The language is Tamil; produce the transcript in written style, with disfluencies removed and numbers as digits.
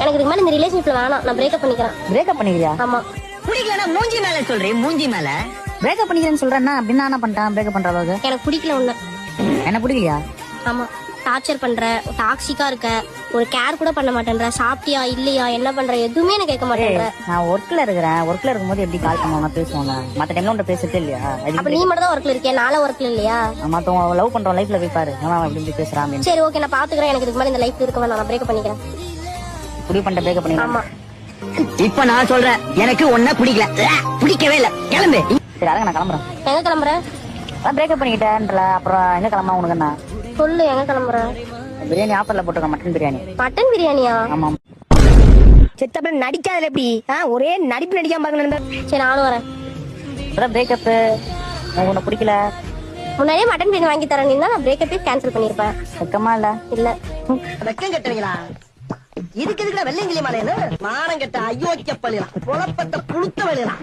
எனக்கு இதுக்கு மேல இந்த ரிலேஷன்ஷிப்ல வேணாம், நான் பிரேக்கப் பண்ணிக்கிறேன். பிரேக்கப் பண்ணிக்கிறியா? ஆமா. பிடிக்கலன்னா மூஞ்சி மேல சொல்றேன், மூஞ்சி மேல. பிரேக்கப் பண்ணிக்கிறேன்னு சொல்றேன்னா அப்படின்னா என்ன பண்ணிட்டான் பிரேக்கப் பண்ற அளவுக்கு? எனக்கு பிடிக்கல உன்ன. என்ன பிடிக்கலையா? ஆமா. டார்ச்சர் பண்ற, டாக்ஸிக்கா இருக்க, ஒரு கேர் கூட பண்ண மாட்டேன்ற, சாப்பிட்டியா இல்லையா என்ன பண்ற எதுவுமே எனக்கு கேட்க மாட்டேன்ற. நான் ஒர்க்ல இருக்கிறேன், ஒர்க்ல இருக்கும்போது எப்படி கால் பண்ணுவாங்க பேசுவாங்க, மத்த டைம்ல உன்ட்ட பேசுறதே இல்லையா? அப்ப நீ மட்டும் தான் ஒர்க்ல இருக்கே, நாளா ஒர்க்ல இல்லையா? மத்தவங்க லவ் பண்றோம் லைஃப்ல போய் பாரு அவன் எப்படி பேசுறான். சரி ஓகே, நான் பாத்துக்கிறேன். எனக்கு இதுக்கு மேல இந்த லைஃப் இருக்க வேணாம், நான் பிரேக்கப் பண்ணிக்கிறேன். முடிவு பண்ணிட்ட பிரேக்கப் பண்ணிக்கலாம்? ஆமா. இப்ப நான் சொல்றேன், எனக்கு ஒன்ன பிடிக்கல, பிடிக்கவே இல்ல, கிளம்பு. சரி அதான் நான் கிளம்புறேன். எங்க கிளம்புற? பிரேக்கப் பண்ணிக்கிட்டேன்ல, அப்புறம் எங்க கிளம்பா உனக்கு என்ன சொல்லு, எங்க கிளம்புற? பிரியாணி ஆஃபர்ல போட்டுருக்கேன், மட்டன் பிரியாணி. மட்டன் பிரியாணியா? ஆமா. செத்தப்ப நடிக்காத எப்படி ஒரே நடிப்பு நடிக்காம பாருங்க. சரி நானும் வரேன். அதான் பிரேக்கப் உனக்கு பிடிக்கல. முன்னாடியே மட்டன் பிரியாணி வாங்கி தரேன், நான் பிரேக்கப்பே கேன்சல் பண்ணிருப்பேன். வெக்கமா இல்ல? இல்ல. வெக்கம் கட்டுவீங்களா? இதுக்கு வெள்ளைங்கிலி மலையில மானம் கட்ட அயோக்கிய பள்ளிலாம், குழப்பத்தை புழுத்த வழியலாம்.